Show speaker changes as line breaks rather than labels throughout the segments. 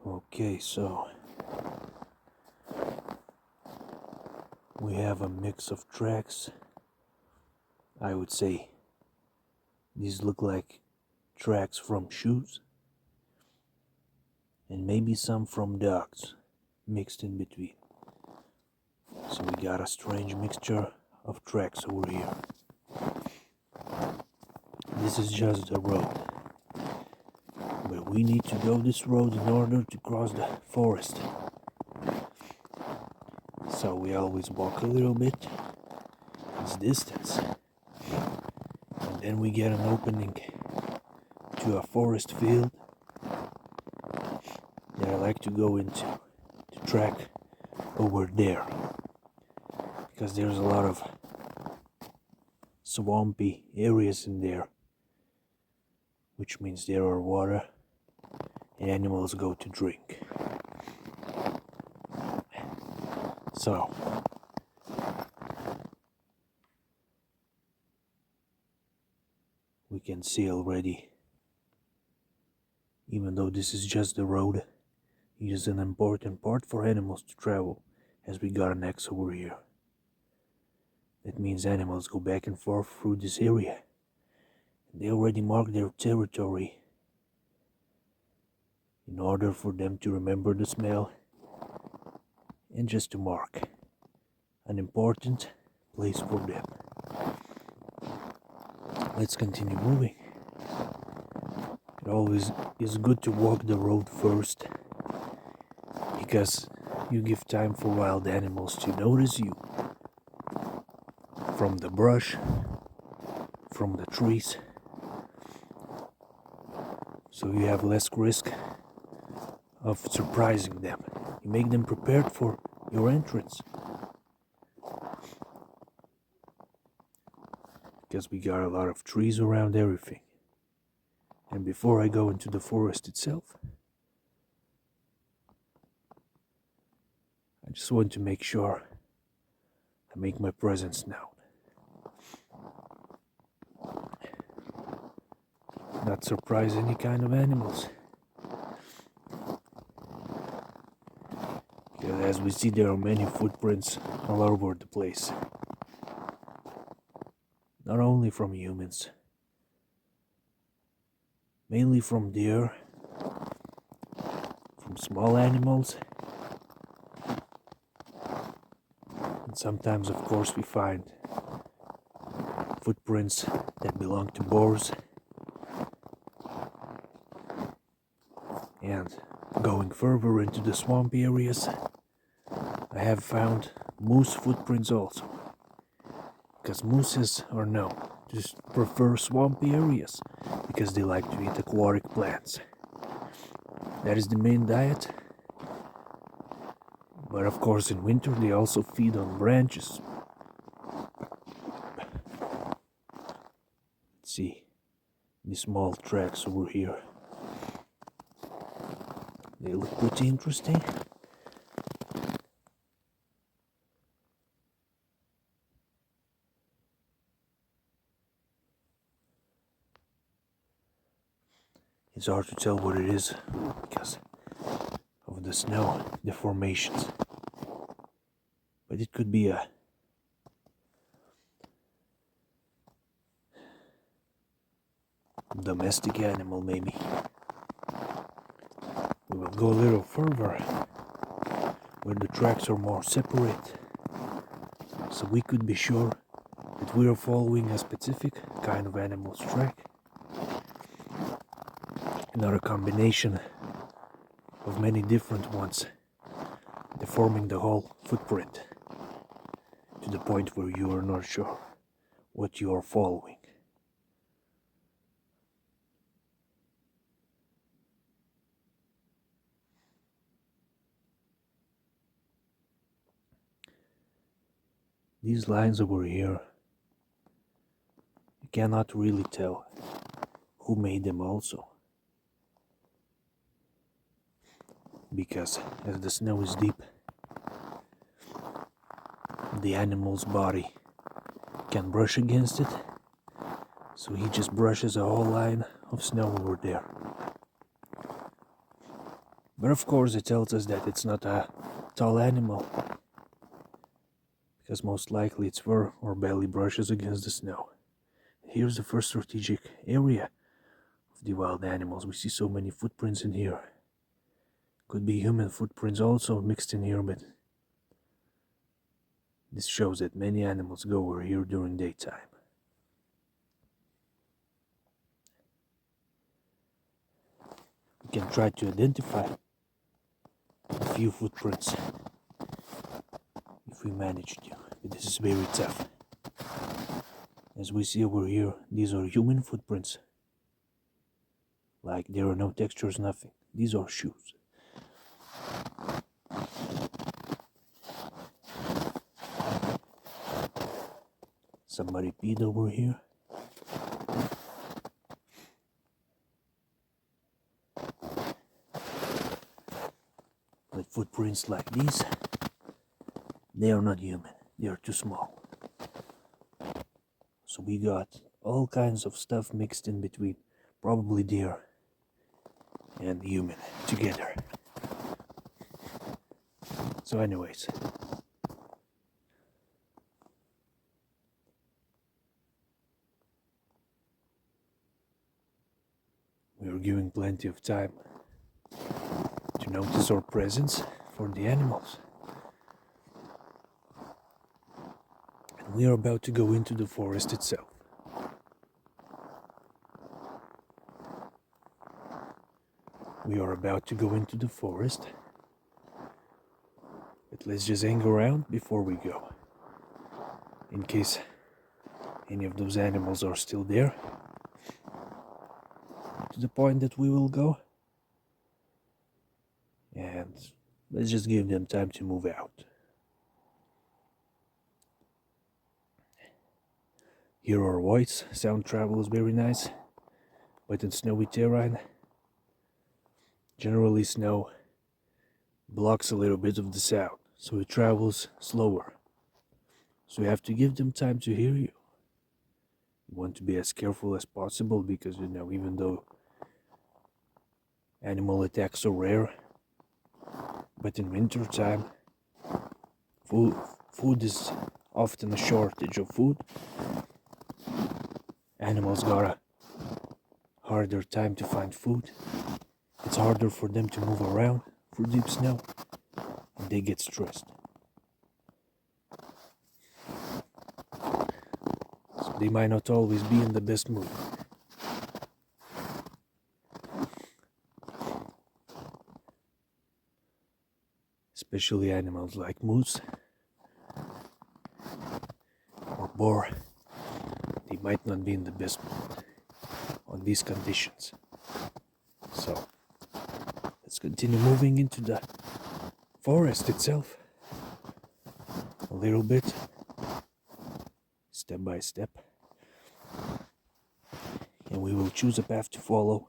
Okay, so we have a mix of tracks. I would say these look like tracks from shoes and maybe some from dogs mixed in between. So we got a strange mixture of tracks over here. This is just the road. But we need to go this road in order to cross the forest. So we always walk a little bit, this distance. And then we get an opening to a forest field that I like to go into, to track over there. Because there's a lot of swampy areas in there, which means there are water and animals go to drink. So we can see already, even though this is just the road, it is an important part for animals to travel, as we got an X over here. That means animals go back and forth through this area. They already marked their territory in order for them to remember the smell and just to mark an important place for them. Let's continue moving. It always is good to walk the road first, because you give time for wild animals to notice you from the brush, from the trees, so you have less risk of surprising them. You make them prepared for your entrance, because we got a lot of trees around everything. And before I go into the forest itself, I just want to make sure I make my presence known. Not surprise any kind of animals. Because as we see, there are many footprints all over the place. Not only from humans, mainly from deer, from small animals, and sometimes, of course, we find footprints that belong to boars. And going further into the swampy areas, I have found moose footprints also, because mooses are known to prefer swampy areas because they like to eat aquatic plants. That is the main diet. But of course in winter they also feed on branches. Let's see these small tracks over here. They look pretty interesting. It's hard to tell what it is because of the snow deformations. But it could be a domestic animal, maybe. We will go a little further where the tracks are more separate, so we could be sure that we are following a specific kind of animal's track, not a combination of many different ones, deforming the whole footprint to the point where you are not sure what you are following. These lines over here, you cannot really tell who made them also, because as the snow is deep, the animal's body can brush against it, so he just brushes a whole line of snow over there. But of course it tells us that it's not a tall animal, because most likely its fur or belly brushes against the snow. Here's the first strategic area of the wild animals. We see so many footprints in here. Could be human footprints also mixed in here, but this shows that many animals go over here during daytime. We can try to identify a few footprints if we manage to, but this is very tough. As we see over here, these are human footprints. Like there are no textures, nothing. These are shoes. Somebody peed over here. But footprints like these, they are not human. They are too small. So we got all kinds of stuff mixed in between. Probably deer and human together. So anyways, we are giving plenty of time to notice our presence for the animals. And we are about to go into the forest itself. We are about to go into the forest. But let's just hang around before we go, in case any of those animals are still there, to the point that we will go. And let's just give them time to move out. Here are whites. Sound travel is very nice, but in snowy terrain, generally snow blocks a little bit of the sound, so it travels slower. So you have to give them time to hear you. You want to be as careful as possible because, you know, even though animal attacks are rare, but in winter time, food is often a shortage of food. Animals got a harder time to find food. It's harder for them to move around through deep snow, and they get stressed. So they might not always be in the best mood. Especially animals like moose or boar. They might not be in the best mood on these conditions. So let's continue moving into the forest itself a little bit, step by step, and we will choose a path to follow.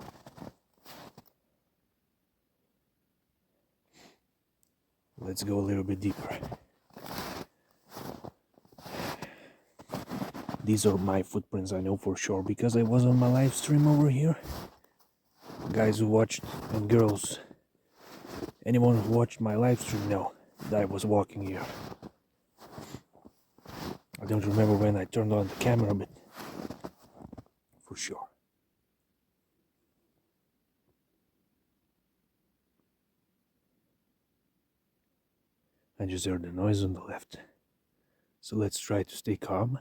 Let's go a little bit deeper. These are my footprints, I know for sure, because I was on my live stream over here. Guys who watched, and girls, anyone who watched my live stream know that I was walking here. I don't remember when I turned on the camera, but for sure. I just heard the noise on the left. So let's try to stay calm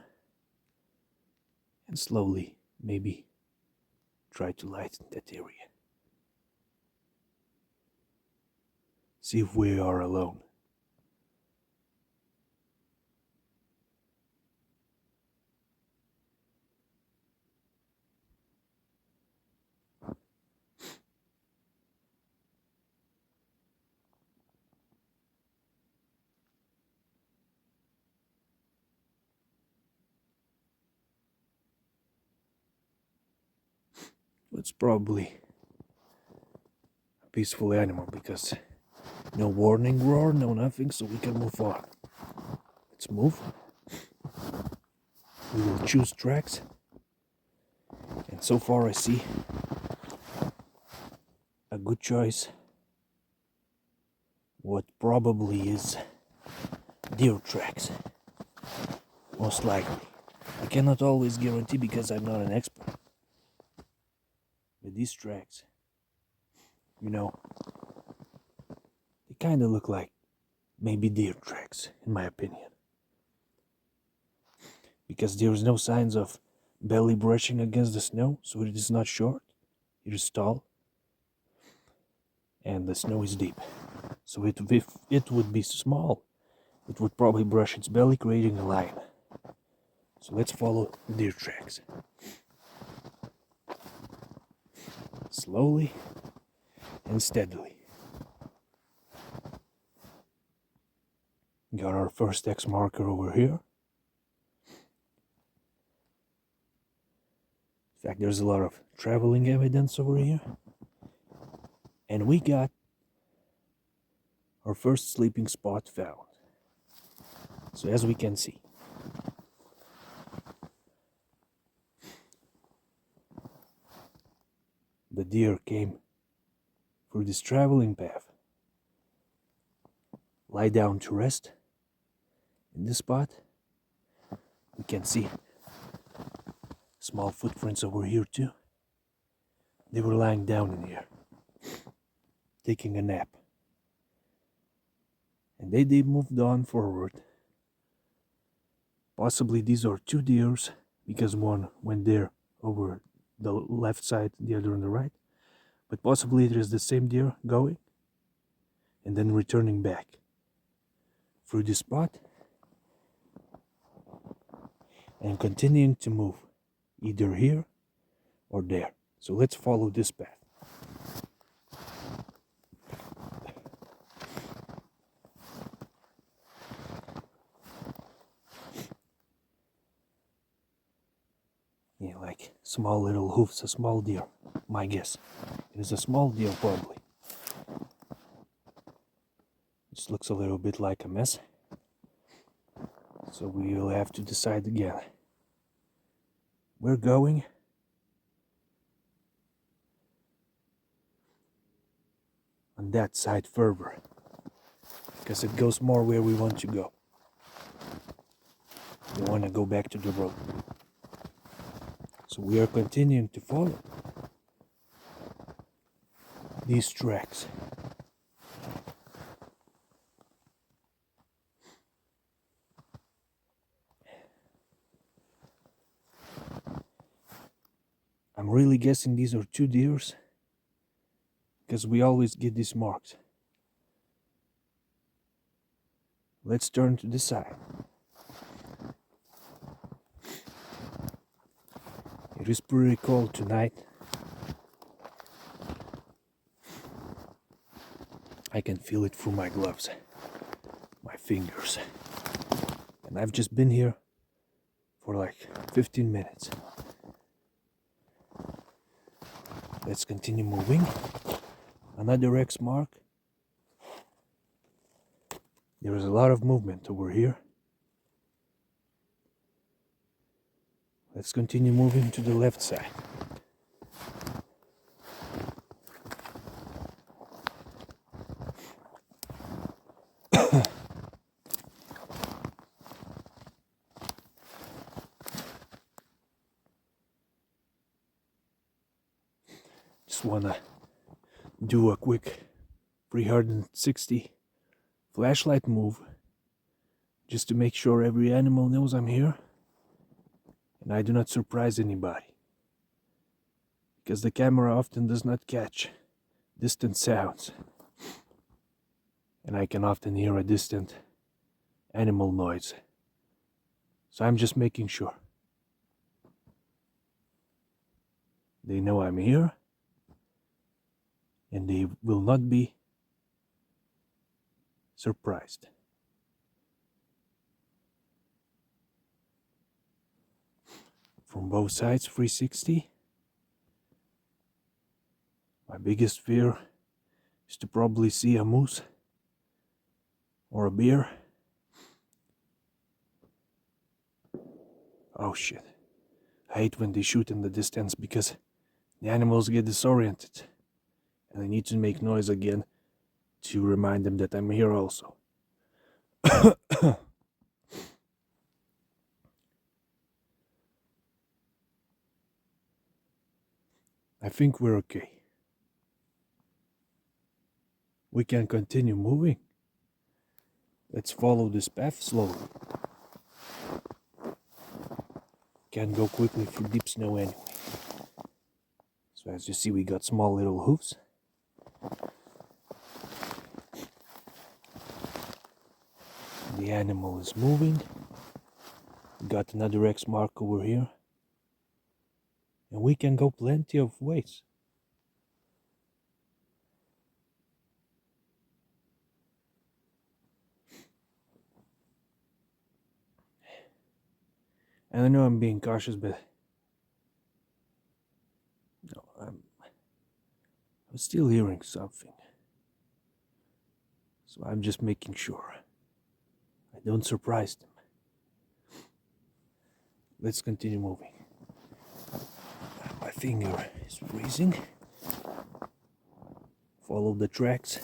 and slowly, maybe, try to lighten that area. See if we are alone. It's probably a peaceful animal because no warning roar, no nothing, so we can move on. Let's move. We will choose tracks. And so far I see a good choice what probably is deer tracks. Most likely. I cannot always guarantee because I'm not an expert. But these tracks, you know, they kind of look like maybe deer tracks, in my opinion. Because there is no signs of belly brushing against the snow, so it is not short, it is tall, and the snow is deep. So if it would be small, it would probably brush its belly, creating a line. So let's follow the deer tracks. Slowly and steadily. Got our first X marker over here. In fact, there's a lot of traveling evidence over here. And we got our first sleeping spot found. So as we can see, the deer came through this traveling path, lie down to rest. In this spot, we can see small footprints over here too. They were lying down in here, taking a nap. And they moved on forward. Possibly these are two deers, because one went there over the left side, the other on the right. But possibly it is the same deer going and then returning back through this spot and continuing to move either here or there. So let's follow this path. Yeah, like small little hoofs, a small deer, my guess. It is a small deer probably. This looks a little bit like a mess. So we will have to decide again. We're going on that side further, because it goes more where we want to go. We want to go back to the road. So we are continuing to follow these tracks. I'm really guessing these are two deers, because we always get these marks. Let's turn to the side. It is pretty cold tonight. I can feel it through my gloves, my fingers. And I've just been here for like 15 minutes. Let's continue moving. Another X mark. There is a lot of movement over here. Let's continue moving to the left side. Just wanna do a quick 360 flashlight move just to make sure every animal knows I'm here and I do not surprise anybody, because the camera often does not catch distant sounds and I can often hear a distant animal noise. So I'm just making sure they know I'm here and they will not be surprised. From both sides, 360. My biggest fear is to probably see a moose or a bear. Oh shit. I hate when they shoot in the distance because the animals get disoriented and they need to make noise again to remind them that I'm here also. I think we're okay. We can continue moving. Let's follow this path slowly. Can't go quickly through deep snow anyway. So as you see, we got small little hoofs. The animal is moving. We got another X mark over here. And we can go plenty of ways. And I know I'm being cautious, but no, I'm still hearing something. So I'm just making sure I don't surprise them. Let's continue moving. My finger is freezing. Follow the tracks.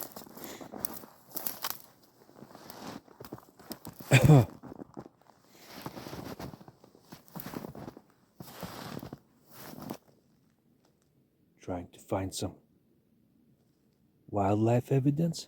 Trying to find some wildlife evidence.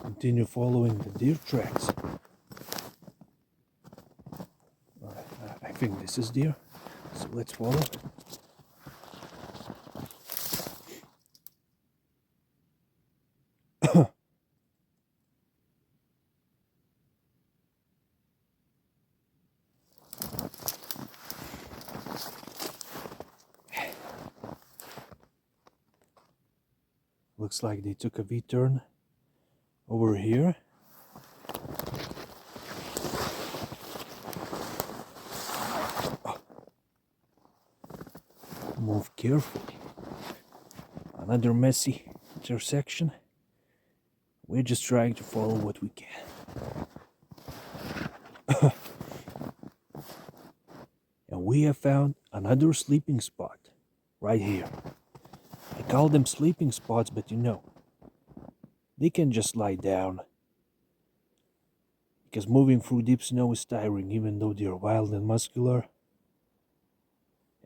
Continue following the deer tracks. I think this is deer, so let's follow. Looks like they took a V-turn over here. Move carefully. Another messy intersection. We're just trying to follow what we can. And we have found another sleeping spot right here. I call them sleeping spots, but you know, they can just lie down. Because moving through deep snow is tiring, even though they are wild and muscular.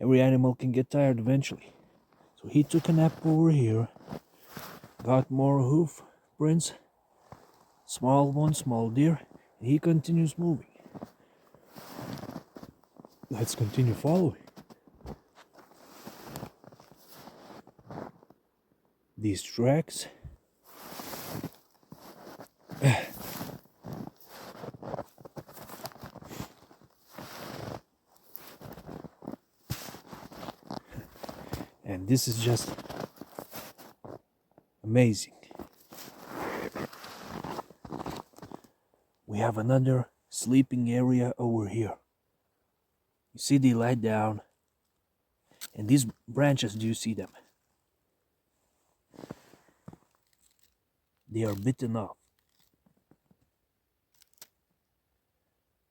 Every animal can get tired eventually. So he took a nap over here, got more hoof prints, small one, small deer, and he continues moving. Let's continue following. These tracks. And this is just amazing. We have another sleeping area over here. You see, they lie down, and these branches, do you see them? They are bitten off.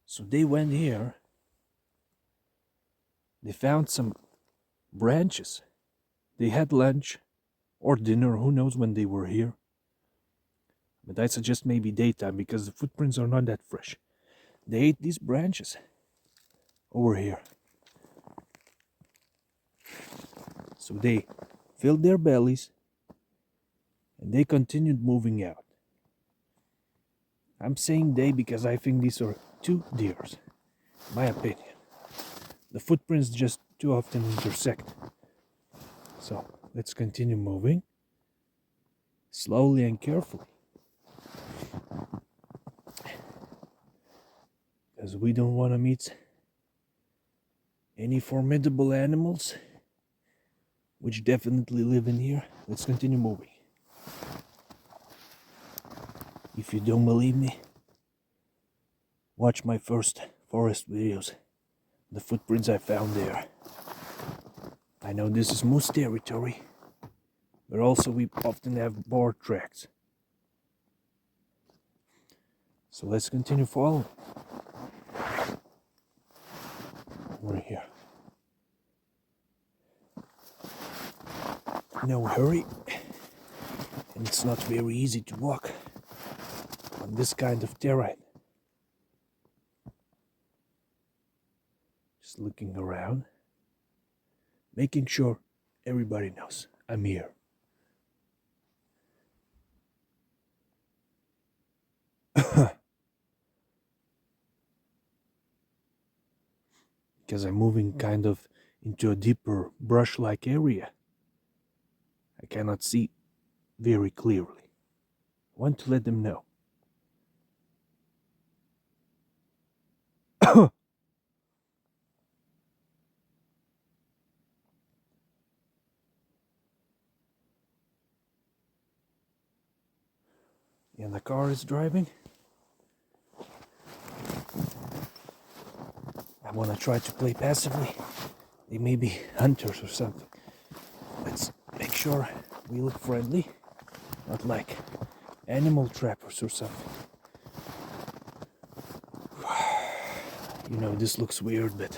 So they went here, they found some branches. They had lunch or dinner, who knows when they were here. But I suggest maybe daytime because the footprints are not that fresh. They ate these branches over here. So they filled their bellies and they continued moving out. I'm saying they because I think these are two deers, in my opinion. The footprints just too often intersect. So let's continue moving slowly and carefully. Because we don't want to meet any formidable animals, which definitely live in here. Let's continue moving. If you don't believe me, watch my first forest videos, the footprints I found there. I know this is moose territory, but also we often have boar tracks. So let's continue following. We're here. No hurry, and it's not very easy to walk on this kind of terrain. Just looking around, making sure everybody knows I'm here. Because I'm moving kind of into a deeper brush-like area. I cannot see very clearly. I want to let them know. And the car is driving. I want to try to play passively. They may be hunters or something. Let's make sure we look friendly, not like animal trappers or something. You know, this looks weird, but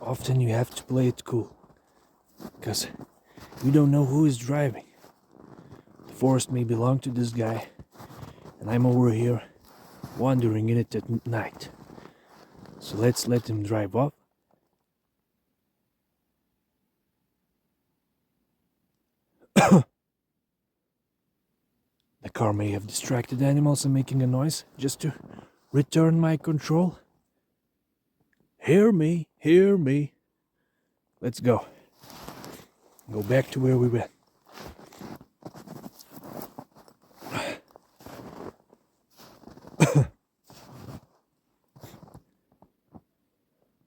often you have to play it cool, because you don't know who is driving. The forest may belong to this guy, and I'm over here wandering in it at night. So let's let him drive off. The car may have distracted animals and making a noise just to return my control. Hear me, hear me. Let's go. Go back to where we went.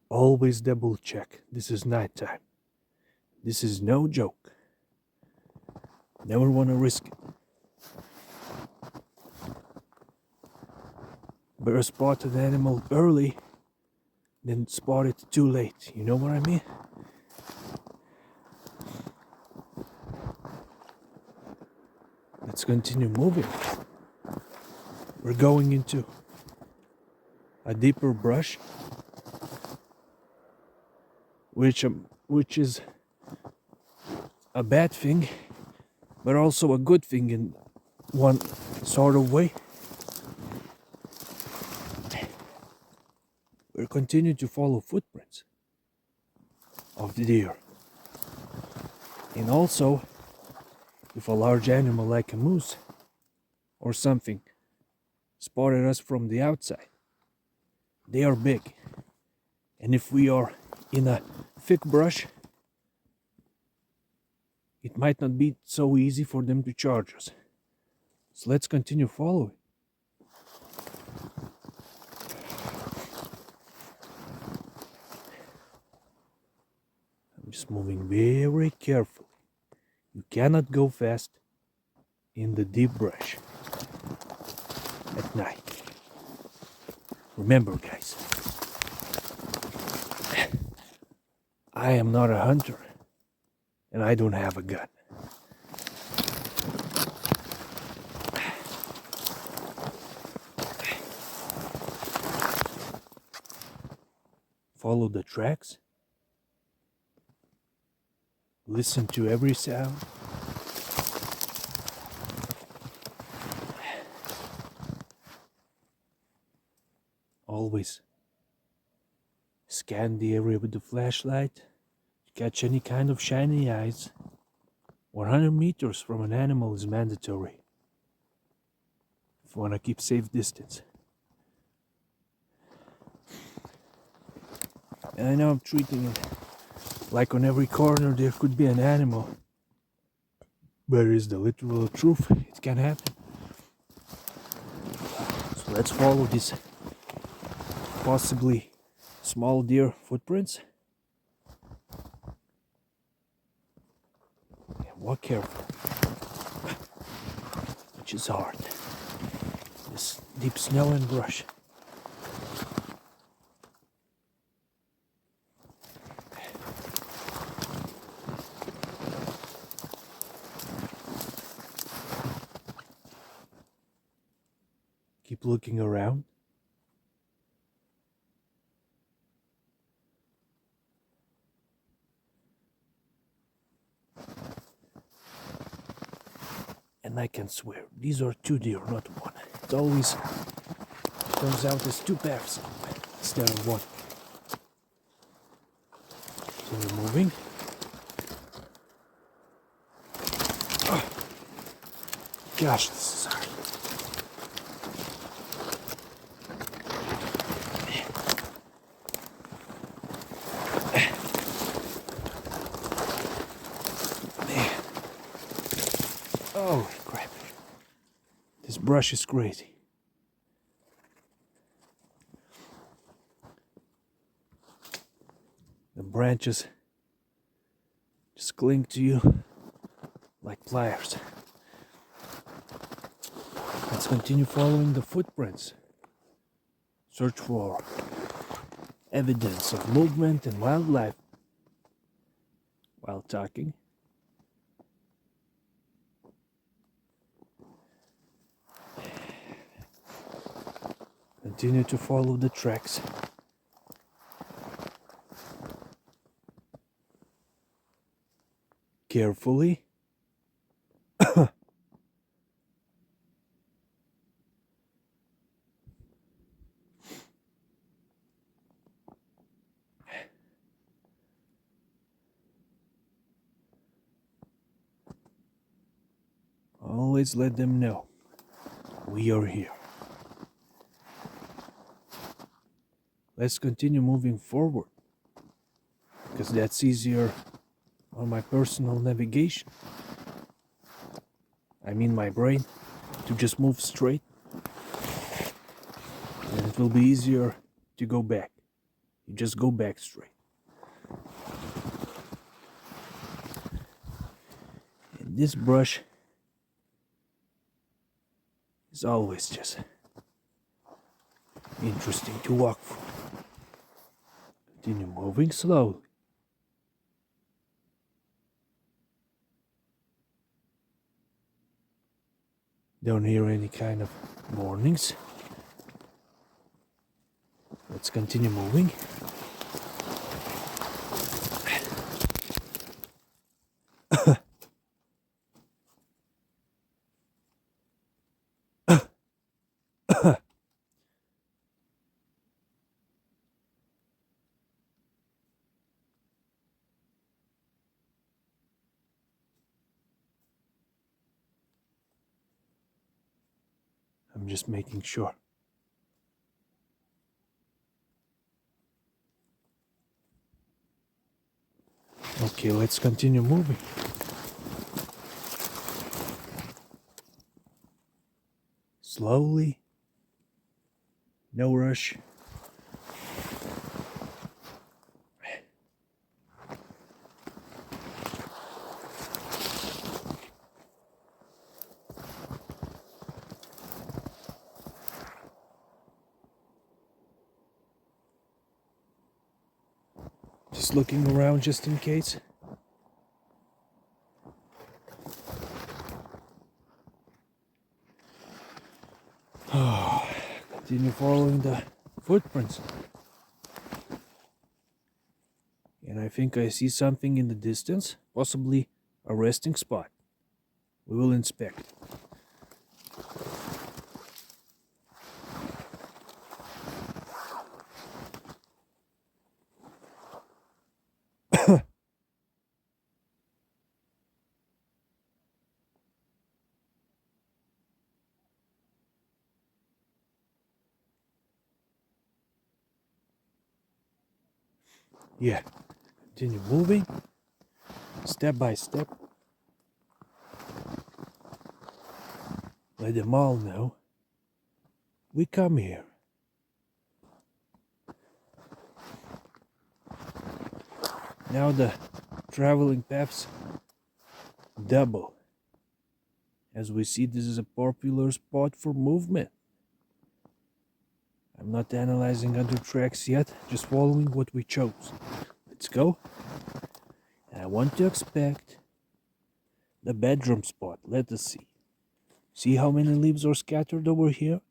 Always double check. This is nighttime. This is no joke. Never want to risk it. Better spot an animal early than spot it too late. You know what I mean? Let's continue moving. We're going into a deeper brush, which is a bad thing, but also a good thing in one sort of way. We're continuing to follow footprints of the deer. And also, if a large animal like a moose or something spotted us from the outside, they are big. And if we are in a thick brush, it might not be so easy for them to charge us. So let's continue following. I'm just moving very carefully. You cannot go fast in the deep brush at night. Remember, guys, I am not a hunter and I don't have a gun. Follow the tracks. Listen to every sound. Always scan the area with the flashlight to catch any kind of shiny eyes. 100 meters from an animal is mandatory if you want to keep safe distance. And I know I'm treating it like on every corner there could be an animal, but it is the literal truth. It can happen. So let's follow these possibly small deer footprints. And walk careful. beach is hard. This deep snow and brush. Keep looking around. And I can swear, these are 2 deer, not 1. It always turns out as 2 paths instead of 1. So we're moving. Oh, gosh, this is hard. Oh, crap. This brush is crazy. The branches just cling to you like pliers. Let's continue following the footprints. Search for evidence of movement and wildlife while talking. Continue to follow the tracks. Carefully. Always let them know we are here. Let's continue moving forward, because that's easier on my personal navigation. I mean my brain to just move straight, and it will be easier to go back. You just go back straight. And this brush is always just interesting to walk through. Continue moving slowly. Don't hear any kind of warnings. Let's continue moving. I'm just making sure. Okay, let's continue moving. Slowly. No rush. Just looking around just in case. Continue following the footprints. And I think I see something in the distance, possibly a resting spot. We will inspect. Yeah, continue moving, step by step. Let them all know we come here. Now the traveling paths double. As we see, this is a popular spot for movement. I'm not analyzing other tracks yet, just following what we chose. Let's go. And I want to expect the bedroom spot. Let us see. See how many leaves are scattered over here?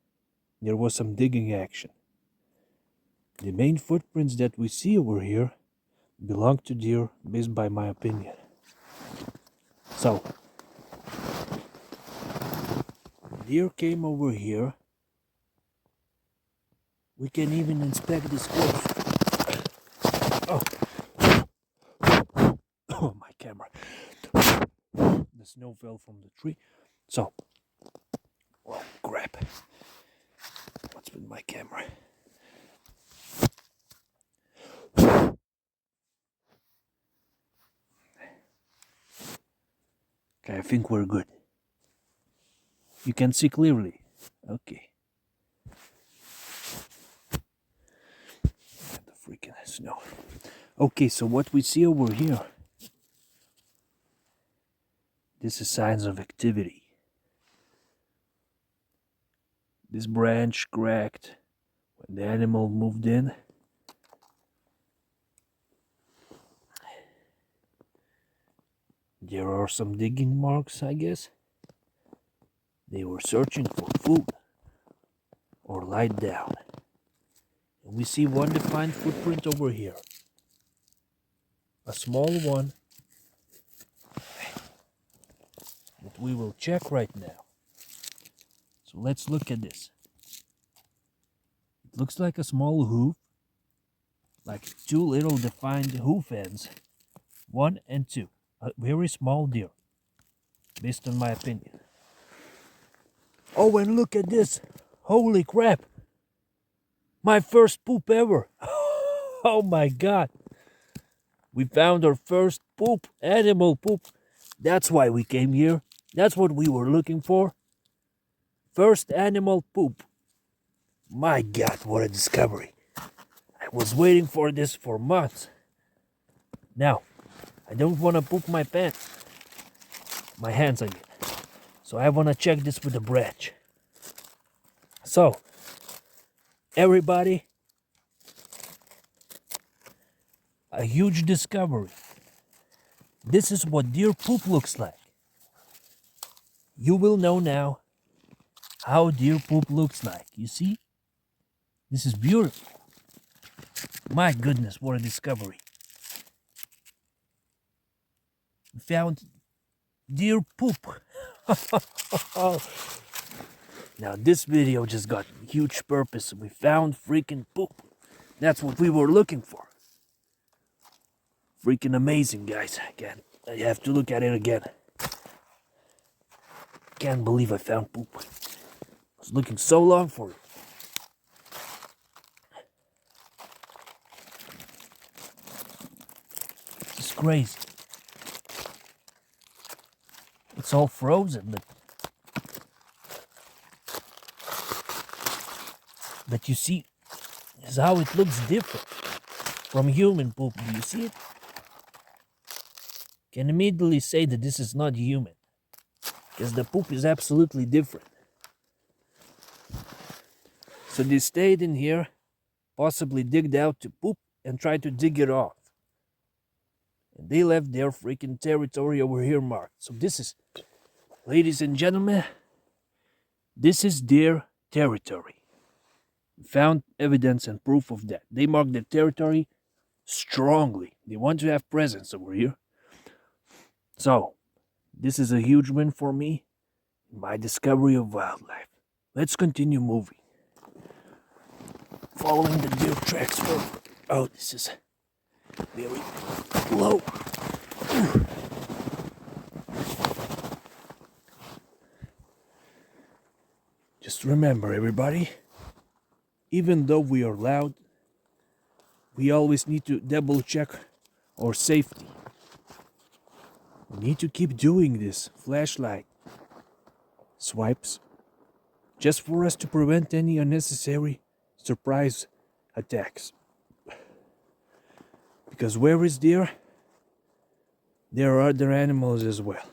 There was some digging action. The main footprints that we see over here belong to deer, based by my opinion. So, deer came over here. We can even inspect this close. Oh, oh, my camera. The snow fell from the tree. So, oh crap. What's with my camera? Okay, I think we're good. You can see clearly. Okay. And the freaking snow. Okay, so what we see over here, this is signs of activity. This branch cracked when the animal moved in. There are some digging marks, I guess. They were searching for food or lied down. And we see one defined footprint over here. A small one that we will check right now. So let's look at this. It looks like a small hoof, like two little defined hoof ends, 1 and 2. A very small deer, based on my opinion. Oh, and look at this. Holy crap. My first poop ever. Oh my god. We found our first poop, animal poop. That's why we came here. That's what we were looking for. First animal poop. My god, what a discovery. I was waiting for this for months. Now, I don't want to poop my pants. My hands again. So I want to check this with a branch. So, everybody, a huge discovery. This is what deer poop looks like. You will know now how deer poop looks like. You see? This is beautiful. My goodness, what a discovery. We found deer poop. Now this video just got huge purpose. We found freaking poop. That's what we were looking for. Freaking amazing, guys. Again, I have to look at it again. Can't believe I found poop. I was looking so long for it. It's crazy. It's all frozen, but you see, is how it looks different from human poop. Do you see it? Can immediately say that this is not human, because the poop is absolutely different. So they stayed in here, possibly digged out to poop and tried to dig it off. And they left their freaking territory over here marked. So this is, ladies and gentlemen, this is their territory. We found evidence and proof of that. They marked their territory strongly. They want to have presence over here. So, this is a huge win for me in my discovery of wildlife. Let's continue moving. Following the deer tracks further. Oh, this is very low. Just remember, everybody, even though we are loud, we always need to double check our safety. We need to keep doing this flashlight swipes just for us to prevent any unnecessary surprise attacks. Because where is deer, there are other animals as well.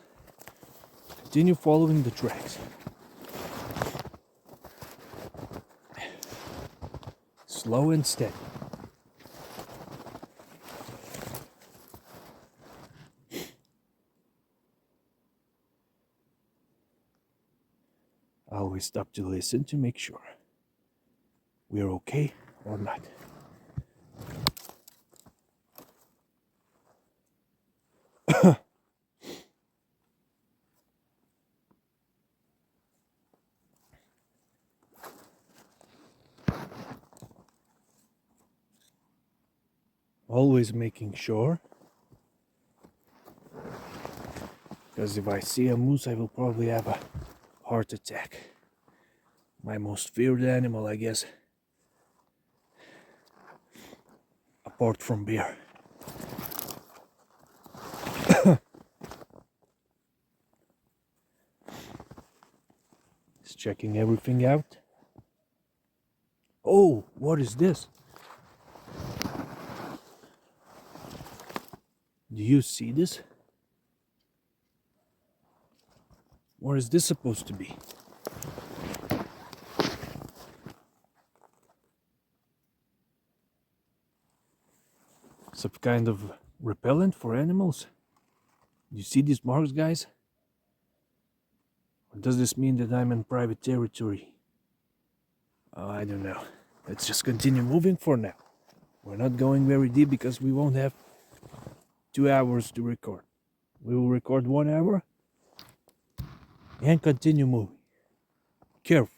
Continue following the tracks. Slow and steady. Always stop to listen to make sure we're okay or not. Always making sure, because if I see a moose, I will probably have a heart attack. My most feared animal, I guess, apart from bear. Just checking everything out. Oh, what is this? Do you see this? What is this supposed to be? Some kind of repellent for animals? Do you see these marks, guys? Or does this mean that I'm in private territory? Oh, I don't know. Let's just continue moving for now. We're not going very deep because we won't have 2 hours to record. We will record 1 hour and continue moving carefully.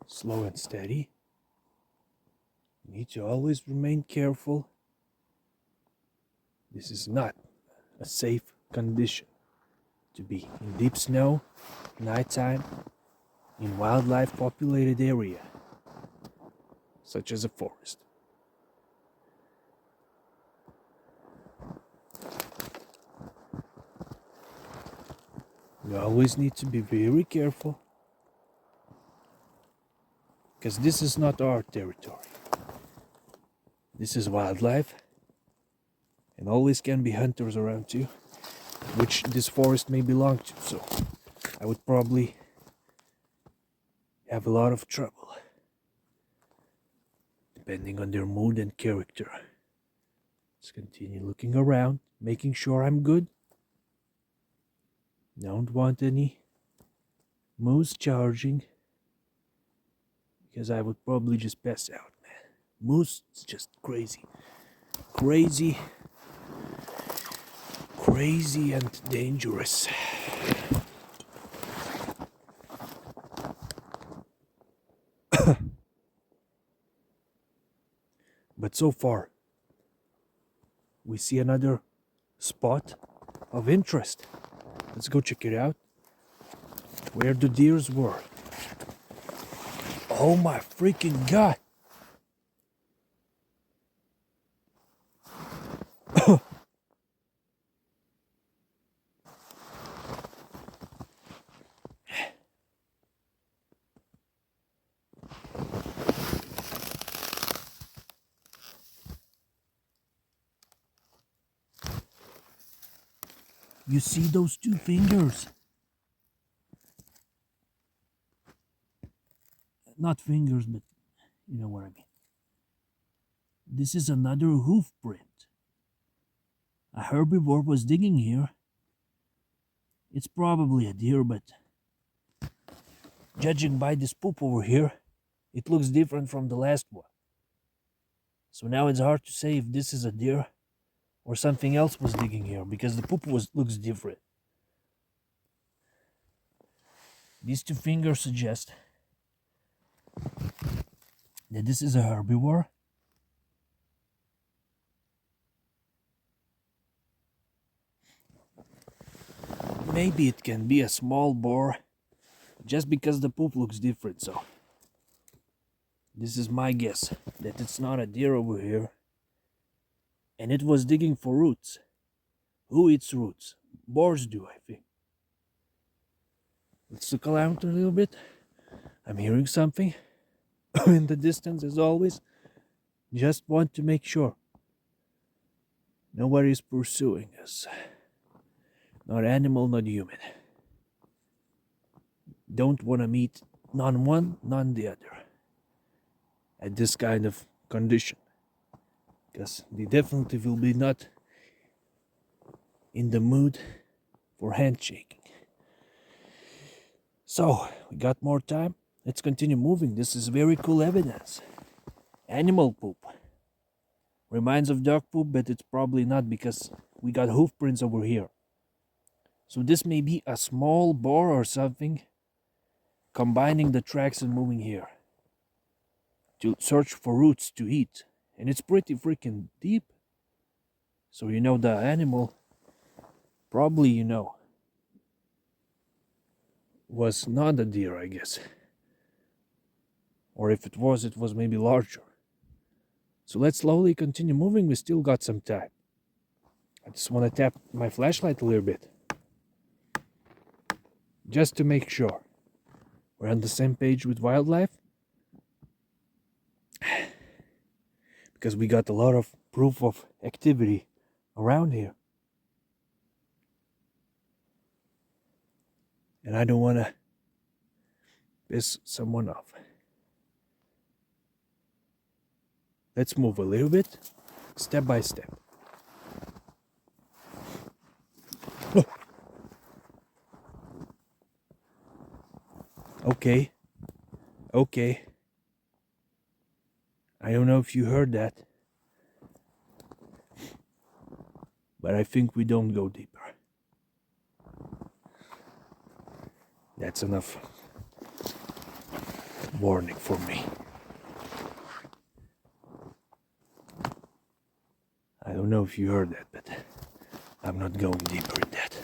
Slow and steady. Need to always remain careful. This is not a safe condition to be in deep snow, nighttime, in wildlife populated area, such as a forest. You always need to be very careful, because this is not our territory. This is wildlife, and always can be hunters around too, which this forest may belong to, so I would probably have a lot of trouble, depending on their mood and character. Let's continue looking around, making sure I'm good. Don't want any moose charging, because I would probably just pass out, man. Moose is just crazy. Crazy and dangerous. But so far, we see another spot of interest. Let's go check it out. Where the deers were. Oh my freaking God! You see those 2 fingers? Not fingers, but you know what I mean. This is another hoof print. A herbivore was digging here. It's probably a deer, but judging by this poop over here, it looks different from the last one. So now it's hard to say if this is a deer or something else was digging here, because the poop looks different. These 2 fingers suggest that this is a herbivore. Maybe it can be a small boar, just because the poop looks different, so this is my guess, that it's not a deer over here. And it was digging for roots. Who eats roots? Boars do, I think. Let's look around a little bit. I'm hearing something in the distance, as always. Just want to make sure nobody's pursuing us. Not animal, not human. Don't want to meet none one, none the other at this kind of condition. Because they definitely will be not in the mood for handshaking. So, we got more time. Let's continue moving. This is very cool evidence. Animal poop. Reminds of dog poop, but it's probably not because we got hoof prints over here. So this may be a small boar or something combining the tracks and moving here to search for roots to eat. And it's pretty freaking deep. So you know the animal probably, was not a deer, I guess. Or if it was maybe larger. So let's slowly continue moving. We still got some time. I just want to tap my flashlight a little bit. Just to make sure we're on the same page with wildlife. Because we got a lot of proof of activity around here. And I don't want to piss someone off. Let's move a little bit, step by step. Oh. Okay. I don't know if you heard that, but I think we don't go deeper. That's enough warning for me. I don't know if you heard that, but I'm not going deeper in that.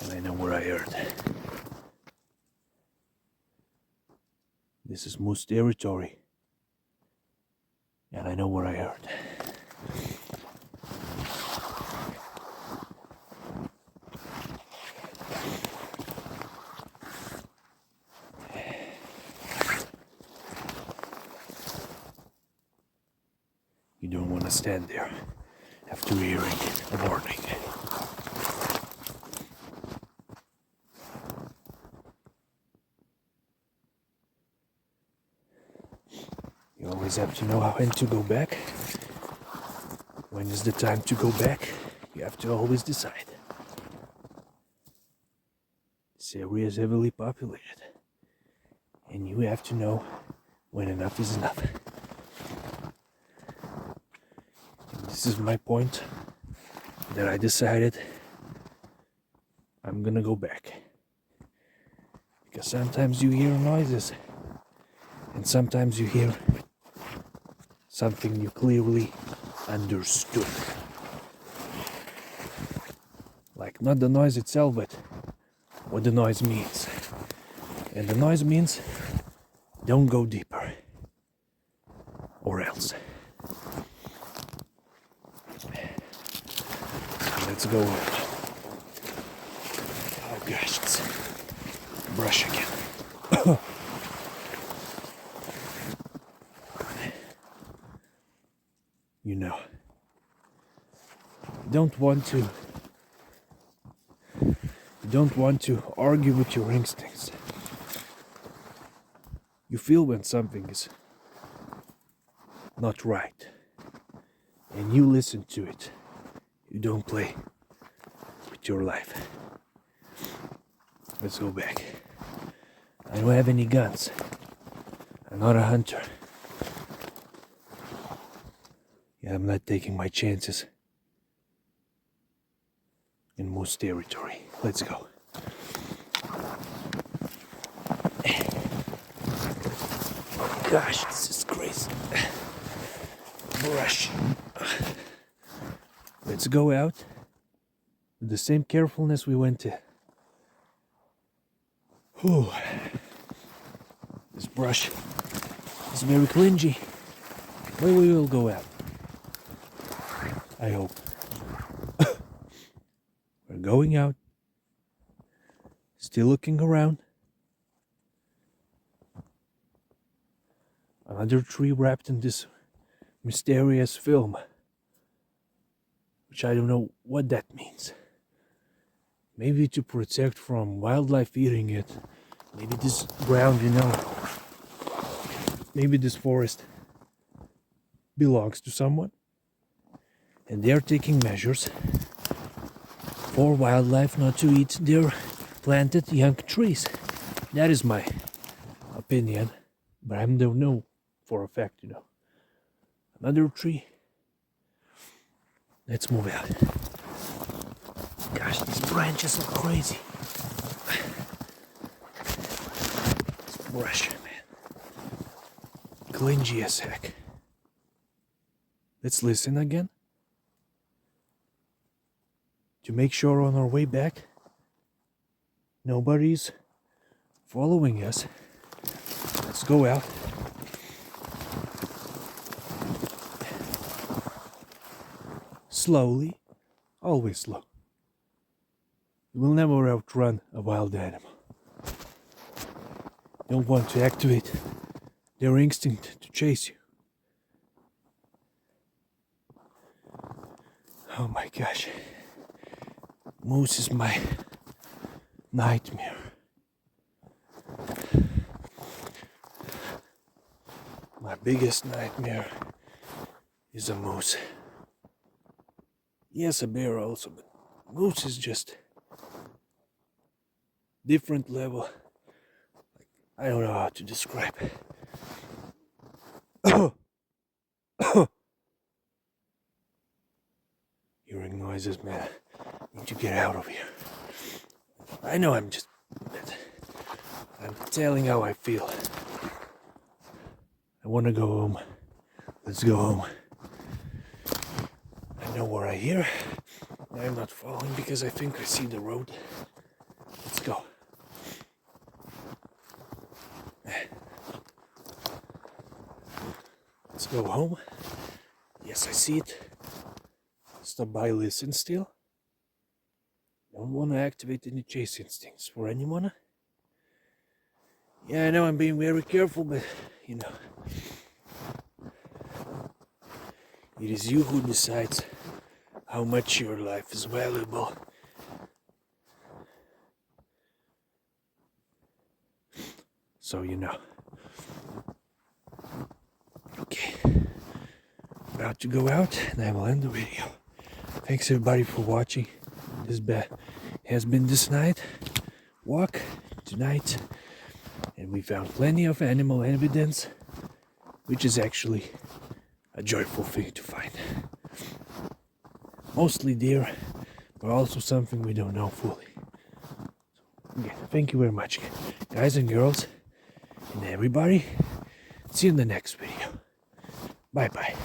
And I know where I heard. This is moose territory. And I know where I heard. You don't want to stand there after hearing a warning. You always have to know when to go back. When is the time to go back? You have to always decide. This area is heavily populated. And you have to know when enough is enough. And this is my point that I decided I'm gonna go back. Because sometimes you hear noises. And sometimes you hear something you clearly understood. Like not the noise itself, but what the noise means. And the noise means don't go deeper. Or else. Let's go out. Oh gosh, it's brush again. You know, you don't want to argue with your instincts. You feel when something is not right, and you listen to it. You don't play with your life. Let's go back. I don't have any guns. I'm not a hunter. Yeah, I'm not taking my chances in moose territory. Let's go. Oh gosh, this is crazy. Brush. Let's go out with the same carefulness we went in. Whew. This brush is very clingy. But we will go out. I hope. We're going out. Still looking around. Another tree wrapped in this mysterious film, which I don't know what that means. Maybe to protect from wildlife eating it. Maybe this ground, maybe this forest belongs to someone, and they are taking measures for wildlife not to eat their planted young trees. That is my opinion, but I don't know for a fact, Another tree. Let's move out. Gosh, these branches are crazy. This brush, man. Clingy as heck. Let's listen again. To make sure on our way back, nobody's following us. Let's go out. Slowly, always slow. You will never outrun a wild animal. Don't want to activate their instinct to chase you. Oh my gosh. Moose is my nightmare. My biggest nightmare is a moose. Yes, a bear also, but moose is just different level. I don't know how to describe it. Hearing noises, man. I need to get out of here. I know I'm telling how I feel. I want to go home. Let's go home. I know where I hear. I'm not falling because I think I see the road. Let's go. Let's go home. Yes, I see it. Stop by, listen still. Don't want to activate any chase instincts for anyone. Yeah, I know I'm being very careful, but it is you who decides how much your life is valuable. So Okay. About to go out, and I will end the video. Thanks everybody for watching. This has been this night walk tonight, and we found plenty of animal evidence, which is actually a joyful thing to find. Mostly deer, but also something we don't know fully. So, again, thank you very much, guys and girls, and everybody. See you in the next video. Bye bye.